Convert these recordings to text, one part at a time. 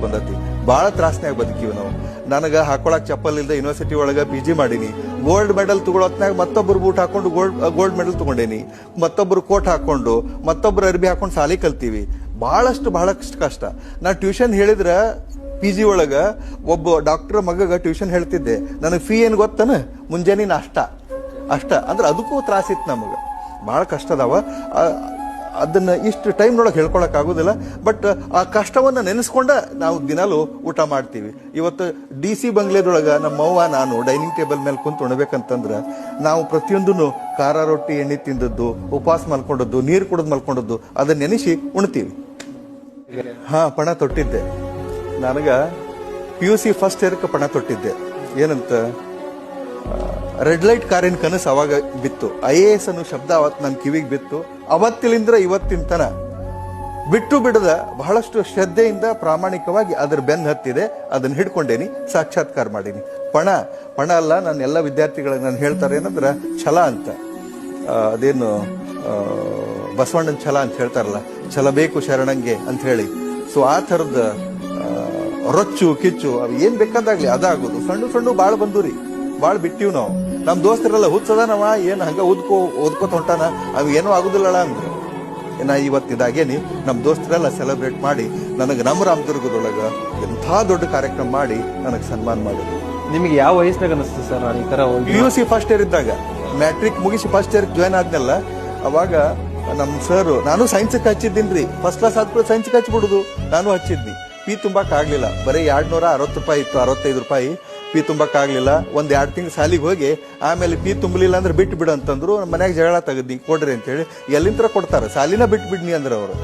ಬಂದತಿ. ಭಾಳ ತ್ರಾಸ್ನ್ಯಾಗ ಬದುಕಿವಿ ನಾವು. ನನಗೆ ಹಾಕೊಳಕ್ ಚಪ್ಪಲ್ ಇಲ್ದ ಯೂನಿವರ್ಸಿಟಿ ಒಳಗೆ PG ಮಾಡೀನಿ. ಗೋಲ್ಡ್ ಮೆಡಲ್ ತಗೊಳತ್ನಾಗ ಮತ್ತೊಬ್ಬರು ಬೂಟ್ ಹಾಕೊಂಡು ಗೋಲ್ಡ್ ಮೆಡಲ್ ತಗೊಂಡೇನಿ. ಮತ್ತೊಬ್ಬರು ಕೋಟ್ ಹಾಕೊಂಡು ಮತ್ತೊಬ್ಬರು ಅರ್ಬಿ ಹಾಕೊಂಡು ಸಾಲಿ ಕಲ್ತೀವಿ. ಬಹಳಷ್ಟು ಕಷ್ಟ. ನಾ ಟ್ಯೂಷನ್ ಹೇಳಿದ್ರ PG ಒಳಗ ಒಬ್ಬ ಡಾಕ್ಟರ್ ಮಗಗ ಟ್ಯೂಷನ್ ಹೇಳ್ತಿದ್ದೆ. ನನಗೆ ಫೀ ಏನು ಗೊತ್ತನ, ಮುಂಜಾನೆ ನಾಷ್ಟ ಅಷ್ಟ. ಅಂದ್ರೆ ಅದಕ್ಕೂ ತ್ರಾಸಿತ್ತು ನಮಗೆ. ಭಾಳ ಕಷ್ಟ ಅದಾವ. ಅದನ್ನ ಇಷ್ಟು ಟೈಮ್ನೊಳಗೆ ಹೇಳ್ಕೊಳಕ್ ಆಗೋದಿಲ್ಲ. ಬಟ್ ಆ ಕಷ್ಟವನ್ನ ನೆನೆಸ್ಕೊಂಡ ನಾವು ದಿನಾಲು ಊಟ ಮಾಡ್ತೀವಿ. ಇವತ್ತು DC ಬಂಗ್ಲೆದೊಳಗ ನಮ್ಮವ್ವ ನಾನು ಡೈನಿಂಗ್ ಟೇಬಲ್ ಮೇಲೆ ಕುಂತು ಉಣ್ಬೇಕಂತಂದ್ರ ನಾವು ಪ್ರತಿಯೊಂದನ್ನು ಖಾರ ರೊಟ್ಟಿ ಎಣ್ಣೆ ತಿಂದದ್ದು, ಉಪವಾಸ ಮಲ್ಕೊಂಡದ್ದು, ನೀರು ಕುಡಿದು ಮಲ್ಕೊಂಡದ್ದು ಅದನ್ನ ನೆನೆಸಿ ಉಣ್ತೀವಿ. ಪಣ ತೊಟ್ಟಿದ್ದೆ. ನನಗ PUC ಫಸ್ಟ್ ಇಯರ್ಕ್ಕೆ ಪಣ ತೊಟ್ಟಿದ್ದೆ. ಏನಂತ, ರೆಡ್ ಲೈಟ್ ಕಾರಿನ ಕನಸು ಅವಾಗ ಬಿತ್ತು. IAS ಅನ್ನೋ ಶಬ್ದ ಅವತ್ತು ನನ್ನ ಕಿವಿಗೆ ಬಿತ್ತು. ಅವತ್ತಿಲಿಂದ್ರ ಇವತ್ತಿನ ತನ ಬಿಟ್ಟು ಬಿಡದ ಬಹಳಷ್ಟು ಶ್ರದ್ಧೆಯಿಂದ ಪ್ರಾಮಾಣಿಕವಾಗಿ ಅದ್ರ ಬೆನ್ನು ಹತ್ತಿದೆ. ಅದನ್ನ ಹಿಡ್ಕೊಂಡೇನಿ, ಸಾಕ್ಷಾತ್ಕಾರ ಮಾಡೀನಿ. ಪಣ ಅಲ್ಲ. ನನ್ನ ಎಲ್ಲ ವಿದ್ಯಾರ್ಥಿಗಳಿಗೆ ನಾನು ಹೇಳ್ತಾರೆ ಏನಂದ್ರೆ ಛಲ ಅಂತ. ಅದೇನು ಬಸವಣ್ಣನ ಛಲ ಅಂತ ಹೇಳ್ತಾರಲ್ಲ, ಛಲ ಬೇಕು ಶರಣಂಗೆ ಅಂತ ಹೇಳಿ. ಸೊ ಆ ಥರದ ರೊಚ್ಚು ಕಿಚ್ಚು ಅವು ಏನ್ ಬೇಕಾದಾಗ್ಲಿ ಅದಾಗೋದು. ಸಣ್ಣ ಭಾಳ ಬಂದೂರಿ, ಭಾಳ ಬಿಟ್ಟಿವ್ ನಾವು. ನಮ್ ದೋಸ್ತರೆಲ್ಲ ಹುಚ್ಚದಾನವ, ಏನ್ ಹಂಗ ಓದ್ಕೋತ ಹೊಂಟಾನ, ಅವ್ ಏನೂ ಆಗುದಿಲ್ಲಳ ಅಂದ್ರೆ. ನಾ ಇವತ್ತಿದಾಗೇನಿ ನಮ್ಮ ದೋಸ್ತರೆಲ್ಲ ಸೆಲೆಬ್ರೇಟ್ ಮಾಡಿ ನನಗೆ ನಮ್ಮ ರಾಮದುರ್ಗದೊಳಗ ಎಂಥ ದೊಡ್ಡ ಕಾರ್ಯಕ್ರಮ ಮಾಡಿ ನನಗೆ ಸನ್ಮಾನ ಮಾಡಿದ್ರು. ನಿಮಗೆ ಯಾವ ವಯಸ್ಸಿನಾಗ ಅನಿಸ್ತು ಸರ್ ನಾನು ಈ ತರ PUC ಫಸ್ಟ್ ಇಯರ್ ಇದ್ದಾಗ? ಮ್ಯಾಟ್ರಿಕ್ ಮುಗಿಸಿ ಫಸ್ಟ್ ಇಯರ್ ಜಾಯ್ನ್ ಆದ್ನಲ್ಲ, ಅವಾಗ ನಮ್ ಸರ್, ನಾನು ಸೈನ್ಸ್ಗೆ ಹಚ್ಚಿದ್ದೀನ್ರಿ. ಫಸ್ಟ್ ಕ್ಲಾಸ್ ಆದ್ಮೇಲೆ ಸೈನ್ಸ್ಗೆ ಹಚ್ಚಿಬಿಡುದು. ನಾನು ಹಚ್ಚಿದ್ನಿ. ಫೀ ತುಂಬಕ್ ಆಗ್ಲಿಲ್ಲ. ಬರೀ 260 ರೂಪಾಯಿ ಇತ್ತು, 65 ರೂಪಾಯಿ ಫೀ ತುಂಬಕ್ ಆಗ್ಲಿಲ್ಲ. 1-2 ತಿಂಗಳು ಸಾಲಿಗೆ ಹೋಗಿ ಆಮೇಲೆ ಫೀ ತುಂಬಲಿಲ್ಲ ಅಂದ್ರೆ ಬಿಟ್ಟು ಬಿಡು ಅಂತಂದ್ರು. ನಮ್ಮ ಮನ್ಯಾಗ ಜಗಳ ತೆಗದ್ನಿ, ಕೊಡ್ರಿ ಅಂತ ಹೇಳಿ. ಎಲ್ಲಿಂತ್ರ ಕೊಡ್ತಾರ, ಸಾಲಿನ ಬಿಟ್ಟು ಬಿಡ್ನಿ ಅಂದ್ರೆ ಅವರು.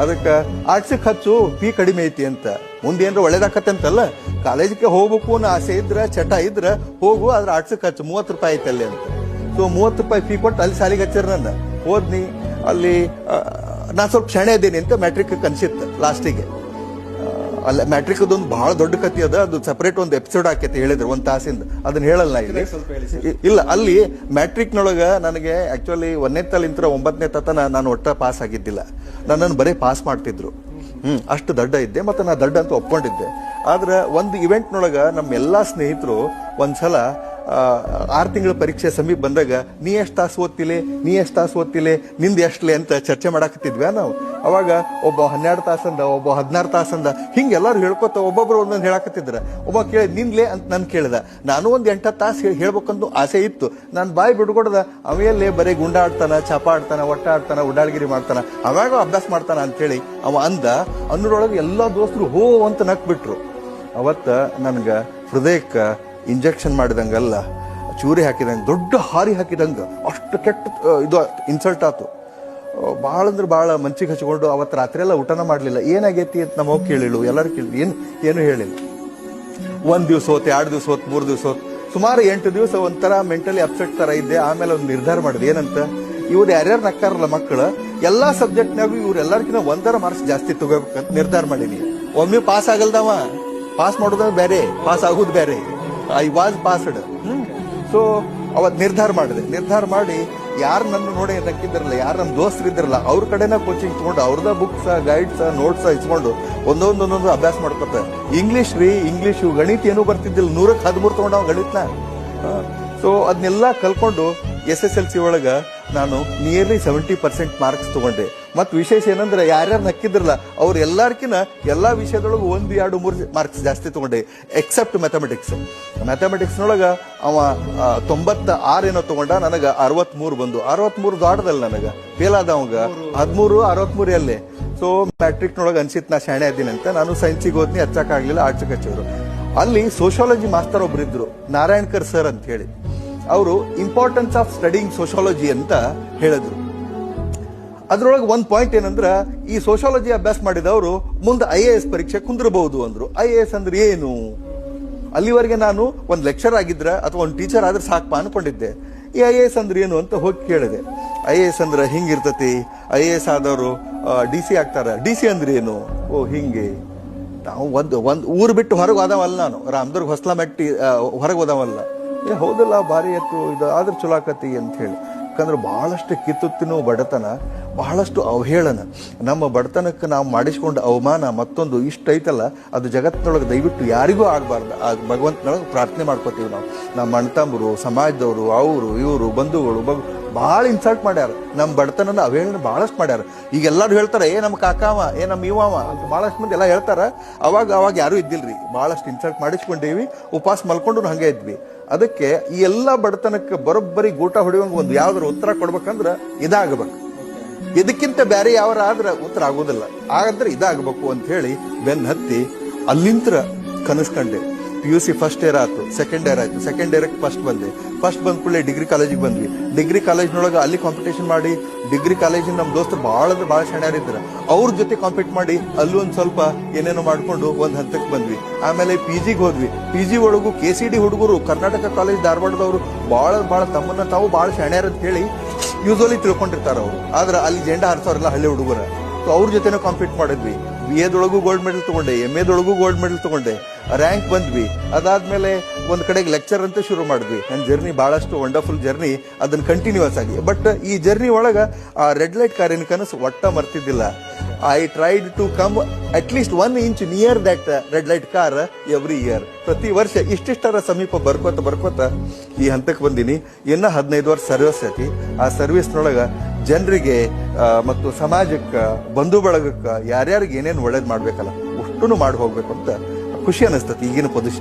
ಅದಕ್ಕೆ ಆರ್ಟ್ಸಿಗೆ ಹಚ್ಚು, ಫೀ ಕಡಿಮೆ ಐತಿ ಅಂತ. ಮುಂದೆ ಏನ್ರ ಒಳ್ಳೇದಾಕತ್ತೆ ಅಂತಲ್ಲ, ಕಾಲೇಜಿಗೆ ಹೋಗ್ಬೇಕು ಅನ್ನೋ ಆಸೆ ಇದ್ರ, ಚಟ ಇದ್ರ ಹೋಗು, ಆದ್ರೆ ಆರ್ಟ್ಸಿಗೆ ಹಚ್ಚು, 30 ರೂಪಾಯಿ ಐತೆ ಅಲ್ಲಿ ಅಂತ. ಸೊ 30 ರೂಪಾಯಿ ಫೀ ಕೊಟ್ಟು ಅಲ್ಲಿ ಸಾಲಿಗೆ ಹಚ್ಚಾರ. ನನ್ನ ಹೋದ್ನಿ. ಅಲ್ಲಿ ನಾ ಸ್ವಲ್ಪ ಕ್ಷಣೆ ಇದ್ದೀನಿ ಅಂತ ಮ್ಯಾಟ್ರಿಕ್ ಕನ್ಸಿತ್ತು ಲಾಸ್ಟಿಗೆ. ಅಲ್ಲ, ಮ್ಯಾಟ್ರಿಕ್ ಅದೊಂದು ಬಹಳ ದೊಡ್ಡ ಕಥೆ ಅದ. ಅದು ಸಪರೇಟ್ ಒಂದು ಎಪಿಸೋಡ್ ಹಾಕೈತಿ ಹೇಳಿದ್ರು 1 ತಾಸಿಂದ. ಅದನ್ನ ಹೇಳಲ್ಲ ಇಲ್ಲಿ. ಇಲ್ಲ, ಅಲ್ಲಿ ಮ್ಯಾಟ್ರಿಕ್ನೊಳಗ ನನಗೆ ಆಕ್ಚುಲಿ 1ನೇ ತಲಿಂತ್ರ 9ನೇ ತನ ನಾನು ಒಟ್ಟ ಪಾಸ್ ಆಗಿದ್ದಿಲ್ಲ. ನನ್ನನ್ನು ಬರೀ ಪಾಸ್ ಮಾಡ್ತಿದ್ರು. ಅಷ್ಟು ದಡ್ಡ ಇದ್ದೆ. ಮತ್ತೆ ನಾ ದಡ್ಡ ಅಂತ ಒಪ್ಕೊಂಡಿದ್ದೆ. ಆದ್ರೆ ಒಂದು ಇವೆಂಟ್ನೊಳಗ ನಮ್ಮ ಎಲ್ಲಾ ಸ್ನೇಹಿತರು ಒಂದ್ಸಲ 6 ತಿಂಗಳ ಪರೀಕ್ಷೆ ಸಮೀಪ ಬಂದಾಗ ನೀ ಎಷ್ಟು ತಾಸು ಓದ್ತಿಲೆ, ನಿಂದು ಎಷ್ಟಲೆ ಅಂತ ಚರ್ಚೆ ಮಾಡಾಕತ್ತಿದ್ವಿ ನಾವು. ಅವಾಗ ಒಬ್ಬ 12 ತಾಸಂದ, ಒಬ್ಬ 16 ತಾಸಂದ, ಹಿಂಗೆ ಎಲ್ಲರೂ ಹೇಳ್ಕೊತ ಒಬ್ಬೊಬ್ರು ಒಂದೊಂದು ಹೇಳಾಕತ್ತಿದ್ರ. ಒಬ್ಬ ಕೇಳಿ ನಿನ್ಲೆ ಅಂತ ನನ್ ಕೇಳಿದ. ನಾನು ಒಂದು 8 ತಾಸು ಹೇಳ್ಬೇಕಂತ ಆಸೆ ಇತ್ತು. ನಾನು ಬಾಯಿ ಬಿಡ್ಕೊಡ್ದ. ಅವೆಲ್ಲೇ ಬರೀ ಗುಂಡ ಆಡ್ತಾನ, ಚಾಪ ಆಡ್ತಾನ, ಒಟ್ಟ ಆಡ್ತಾನ, ಉಡಾಳ್ಗಿರಿ ಮಾಡ್ತಾನ, ಅವಾಗ ಅಭ್ಯಾಸ ಮಾಡ್ತಾನ ಅಂತೇಳಿ ಅವ ಅಂದ. ಅನ್ನೋರೊಳಗೆ ಎಲ್ಲಾ ದೋಸ್ತರು ಹೋ ಅಂತ ನಕ್ಬಿಟ್ರು. ಅವತ್ತ ನನ್ಗ ಹೃದಯಕ್ಕ ಇಂಜೆಕ್ಷನ್ ಮಾಡಿದಂಗಲ್ಲ, ಚೂರಿ ಹಾಕಿದಂಗ, ದೊಡ್ಡ ಹಾರಿ ಹಾಕಿದಂಗ, ಅಷ್ಟು ಕೆಟ್ಟ ಇದು ಇನ್ಸಲ್ಟ್ ಆತು. ಭಾಳ ಅಂದ್ರೆ ಭಾಳ ಮಂಚಿಗೆ ಹಚ್ಕೊಂಡು ಅವತ್ತು ರಾತ್ರಿ ಎಲ್ಲ ಊಟನ ಮಾಡಲಿಲ್ಲ. ಏನಾಗೈತಿ ಅಂತ ನಮ್ಮವ್ ಕೇಳಿಳು, ಎಲ್ಲರೂ ಕೇಳಿ, ಏನು ಹೇಳಿಲ್ಲ. 1 ದಿವಸ ಹೋತ್, 2 ದಿವಸ ಹೋತ್, 3 ದಿವಸ ಹೋತ್, ಸುಮಾರು 8 ದಿವಸ ಒಂಥರ ಮೆಂಟಲಿ ಅಪ್ಸೆಟ್ ತರ ಇದ್ದೆ. ಆಮೇಲೆ ಒಂದು ನಿರ್ಧಾರ ಮಾಡಿದೆ. ಏನಂತ, ಇವ್ರು ಯಾರ್ಯಾರು ನಕ್ಕಾರಲ್ಲ ಮಕ್ಕಳು, ಎಲ್ಲಾ ಸಬ್ಜೆಕ್ಟ್ನಾಗೂ ಇವ್ರೆಲ್ಲರಿಗಿನ 1 ಮಾರ್ಕ್ಸ್ ಜಾಸ್ತಿ ತಗೋಬೇಕಂತ ನಿರ್ಧಾರ ಮಾಡೀನಿ. ಒಮ್ಮೆ ಪಾಸ್ ಆಗಲ್ದವ, ಪಾಸ್ ಮಾಡೋದು ಬೇರೆ, ಪಾಸ್ ಆಗೋದು ಬೇರೆ. I was passed. ಸೊ ಅವತ್ ನಿರ್ಧಾರ ಮಾಡಿ ಯಾರು ನನ್ನ ನೋಡಿ ನಕ್ಕಿದ್ರಲ್ಲ, ಯಾರು ನಮ್ಮ ದೋಸ್ತರಿದ್ರಲ್ಲ, ಅವ್ರ ಕಡೆನ ಕೋಚಿಂಗ್ ತಗೊಂಡು ಅವ್ರದ ಬುಕ್ಸ್, ಗೈಡ್ಸ್, ನೋಟ್ಸ್ ಇಸ್ಕೊಂಡು ಒಂದೊಂದು ಅಭ್ಯಾಸ ಮಾಡ್ಕೊತ. ಇಂಗ್ಲಿಷು ಗಣಿತ ಏನೂ ಬರ್ತಿದ್ದಿಲ್ಲ. 100ಕ್ಕೆ 13 ತಗೊಂಡ ಗಣಿತನ. ಸೊ ಅದನ್ನೆಲ್ಲ ಕಲ್ಕೊಂಡು SSLC ಒಳಗ ನಾನು ನಿಯರ್ಲಿ 70% ಮಾರ್ಕ್ಸ್ ತಗೊಂಡೆ. ಮತ್ ವಿಶೇಷ ಏನಂದ್ರೆ ಯಾರ್ಯಾರು ನಕ್ಕಿದ್ರಲ್ಲ ಅವ್ರ ಎಲ್ಲಾರ್ಕಿನ ಎಲ್ಲಾ ವಿಷಯದೊಳಗೆ 1, 2, 3 ಮಾರ್ಕ್ಸ್ ಜಾಸ್ತಿ ತಗೊಂಡೆ, ಎಕ್ಸೆಪ್ಟ್ ಮ್ಯಾಥಮೆಟಿಕ್ಸ್ನೊಳಗ ಅವ 96 ಏನೋ ತಗೊಂಡ, ನನಗ 63 ಬಂದು. 63 ದಾಟದಲ್ಲ ನನಗ, ಫೇಲ್ ಆದ ಅವಾಗ 13, 63 ಅಲ್ಲೇ. ಸೊ ಮ್ಯಾಟ್ರಿಕ್ನೊಳಗೆ ಅನ್ಸಿತ್ ನಾ ಶಾಣೆ ಆದ್ದೀನಿ ಅಂತ. ನಾನು ಸೈನ್ಸಿಗೆ ಹೋದ್ನಿ, ಹಚ್ಚಾಕಾಗ್ಲಿಲ್ಲ, ಆರ್ಟ್ಸ್ಗೆ ಹಚ್ಚಿದ್ರು. ಅಲ್ಲಿ ಸೋಶಿಯಾಲಜಿ ಮಾಸ್ತರ್ ಒಬ್ರಿದ್ರು, ನಾರಾಯಣ್ಕರ್ ಸರ್ ಅಂತ ಹೇಳಿ. ಅವರು ಇಂಪಾರ್ಟೆನ್ಸ್ ಆಫ್ ಸ್ಟಡಿಂಗ್ ಸೋಶಿಯಾಲಜಿ ಅಂತ ಹೇಳಿದ್ರು. ಅದ್ರೊಳಗೆ ಒಂದು ಪಾಯಿಂಟ್ ಏನಂದ್ರ, ಈ ಸೋಶಿಯಾಲಜಿ ಅಭ್ಯಾಸ ಮಾಡಿದವರು ಮುಂದೆ IAS ಪರೀಕ್ಷೆ ಕುಂದಿರಬಹುದು ಅಂದ್ರು. IAS ಅಂದ್ರೆ ಏನು? ಅಲ್ಲಿವರೆಗೆ ನಾನು ಒಂದು ಲೆಕ್ಚರ್ ಆಗಿದ್ರ ಅಥವಾ ಒಂದು ಟೀಚರ್ ಆದ್ರೆ ಸಾಕಪ್ಪ ಅನ್ಕೊಂಡಿದ್ದೆ. ಈ IAS ಅಂದ್ರೆ ಏನು ಅಂತ ಹೋಗಿ ಕೇಳಿದೆ. IAS ಅಂದ್ರೆ ಹಿಂಗಿರ್ತತಿ, IAS ಆದವರು DC ಆಗ್ತಾರ. DC ಅಂದ್ರೆ ಏನು? ಓ ಹಿಂಗೆ. ನಾವು ಒಂದು ಊರು ಬಿಟ್ಟು ಹೊರಗೆ ಹೋದವಲ್ಲ, ನಾನು ರಾಮದುರ್ಗ ಹೊಸ್ಲಾ ಮೆಟ್ಟಿ ಹೊರಗೆ ಹೋದವಲ್ಲ. ಹೌದಲ್ಲ, ಭಾರಿ ಎತ್ತು ಇದು ಆದ್ರೆ ಚಲೋ ಆಕತಿ ಅಂತ ಹೇಳಿ. ಯಾಕಂದ್ರೆ ಬಹಳಷ್ಟು ಕಿತ್ತುತ್ತಿನೋ ಬಡತನ, ಬಹಳಷ್ಟು ಅವಹೇಳನ, ನಮ್ಮ ಬಡತನಕ್ಕೆ ನಾವು ಮಾಡಿಸ್ಕೊಂಡ ಅವಮಾನ ಮತ್ತೊಂದು ಇಷ್ಟ ಐತಲ್ಲ, ಅದು ಜಗತ್ತಿನೊಳಗೆ ದಯವಿಟ್ಟು ಯಾರಿಗೂ ಆಗಬಾರ್ದು. ಆ ಭಗವಂತನೊಳಗೆ ಪ್ರಾರ್ಥನೆ ಮಾಡ್ಕೋತೀವಿ ನಾವು. ನಮ್ಮ ಅಣ್ಣತಮ್ಮರು, ಸಮಾಜದವರು, ಅವರು ಇವರು ಬಂಧುಗಳು ಭಾಳ ಇನ್ಸಲ್ಟ್ ಮಾಡ್ಯಾರ. ನಮ್ಮ ಬಡತನನ ಅವಹೇಳನ ಭಾಳಷ್ಟು ಮಾಡ್ಯಾರ. ಈಗ ಎಲ್ಲರೂ ಹೇಳ್ತಾರೆ, ನಮ್ಮ ಕಾಕಾವ, ನಮ್ಮ ಇವಾವ ಅಂತ ಭಾಳಷ್ಟು ಮಂದಿ ಎಲ್ಲ ಹೇಳ್ತಾರ. ಅವಾಗ ಯಾರೂ ಇದ್ದಿಲ್ರಿ, ಭಾಳಷ್ಟು ಇನ್ಸಲ್ಟ್ ಮಾಡಿಸ್ಕೊಂಡೇವಿ, ಉಪವಾಸ ಮಲ್ಕೊಂಡು ಹಂಗೆ ಇದ್ವಿ. ಅದಕ್ಕೆ ಈ ಎಲ್ಲ ಬಡತನಕ್ಕೆ ಬರೋಬ್ಬರಿ ಗೂಟ ಹೊಡೆಯುವಂಗ ಒಂದು ಯಾವ್ದಾರ ಉತ್ತರ ಕೊಡ್ಬೇಕಂದ್ರೆ ಇದಾಗಬೇಕು. ಇದಕ್ಕಿಂತ ಬೇರೆ ಯಾವ್ರ ಆದ್ರೆ ಉತ್ತರ ಆಗೋದಿಲ್ಲ. ಆದ್ರೆ ಇದಾಗಬೇಕು ಅಂತ ಹೇಳಿ ಬೆನ್ ಹತ್ತಿ ಅಲ್ಲಿಂತ್ರ ಕನಸ್ಕಂಡೆ. PUC ಫಸ್ಟ್ ಇಯರ್ ಆಯ್ತು, ಸೆಕೆಂಡ್ ಇಯರ್ ಆಯ್ತು, ಸೆಕೆಂಡ್ ಇಯರ್ಗೆ ಫಸ್ಟ್ ಬಂದೆ. ಫಸ್ಟ್ ಬಂದ ಕೂಡಲೇ ಡಿಗ್ರಿ ಕಾಲೇಜಿಗೆ ಬಂದ್ವಿ. ಡಿಗ್ರಿ ಕಾಲೇಜ್ನೊಳಗೆ ಅಲ್ಲಿ ಕಾಂಪಿಟೇಷನ್ ಮಾಡಿ, ಡಿಗ್ರಿ ಕಾಲೇಜಿನ ನಮ್ಮ ದೋಸ್ತರು ಭಾಳ ಶಾಣ್ಯಾರಿದ್ರು, ಅವ್ರ ಜೊತೆ ಕಾಂಪೀಟ್ ಮಾಡಿ ಅಲ್ಲೂ ಒಂದು ಸ್ವಲ್ಪ ಏನೇನೋ ಮಾಡ್ಕೊಂಡು ಒಂದು ಹಂತಕ್ಕೆ ಬಂದ್ವಿ. ಆಮೇಲೆ PGಗೆ ಹೋದ್ವಿ. PG ಒಳಗೂ KCD ಹುಡುಗರು, ಕರ್ನಾಟಕ ಕಾಲೇಜ್ ಧಾರವಾಡದವರು ಭಾಳ ತಮ್ಮನ್ನ ತಾವು ಭಾಳ ಶಾಣ್ಯಾರ ಅಂತ ಹೇಳಿ ಯೂಸ್ವಲಿ ತಿಳ್ಕೊಂಡಿರ್ತಾರ ಅವರು. ಆದ್ರೆ ಅಲ್ಲಿ ಜೆಂಡಾ ಹಾರಿಸೋರೆಲ್ಲ ಹಳ್ಳಿ ಹುಡುಗರ. ಸೊ ಅವ್ರ ಜೊತೆನೂ ಕಾಂಪೀಟ್ ಮಾಡಿದ್ವಿ. BA ದೊಳಗೂ ಗೋಲ್ಡ್ ಮೆಡಲ್ ತಗೊಂಡೆ, MA ದೊಳಗೂ ಗೋಲ್ಡ್ ಮೆಡಲ್ ತಗೊಂಡೆ, ರ್ಯಾಂಕ್ ಬಂದ್ವಿ. ಅದಾದ್ಮೇಲೆ ಒಂದ್ ಕಡೆಗೆ ಲೆಕ್ಚರ್ ಅಂತ ಶುರು ಮಾಡಿದ್ವಿ. ನನ್ನ ಜರ್ನಿ ಬಹಳಷ್ಟು ವಂಡರ್ಫುಲ್ ಜರ್ನಿ, ಅದನ್ನ ಕಂಟಿನ್ಯೂಸ್ ಆಗಿ. ಬಟ್ ಈ ಜರ್ನಿ ಒಳಗ ಆ ರೆಡ್ ಲೈಟ್ ಕಾರಿನ ಕನಸು ಒಟ್ಟ ಮರ್ತಿದ್ದಿಲ್ಲ. I tried to come at least 1 inch near that red light car every year. ಪ್ರತಿ ವರ್ಷ ಇಷ್ಟಿಷ್ಟರ ಸಮೀಪ ಬರ್ಕೋತ ಈ ಹಂತಕ್ಕೆ ಬಂದೀನಿ. ಇನ್ನ 15 ವರ್ಷ ಸರ್ವಿಸ್ ಐತಿ. ಆ ಸರ್ವಿಸ್ನೊಳಗ ಜನರಿಗೆ ಮತ್ತು ಸಮಾಜಕ್ಕೆ, ಬಂಧು ಬಳಗಕ್ಕೆ, ಯಾರ್ಯಾರಿಗೆ ಏನೇನು ಒಳ್ಳೇದು ಮಾಡ್ಬೇಕಲ್ಲ ಅಷ್ಟನ್ನು ಮಾಡಿ ಹೋಗ್ಬೇಕು ಅಂತ ಖುಷಿ ಅನಿಸ್ತತಿ ಈಗಿನ ಪೊಸಿಷನ್.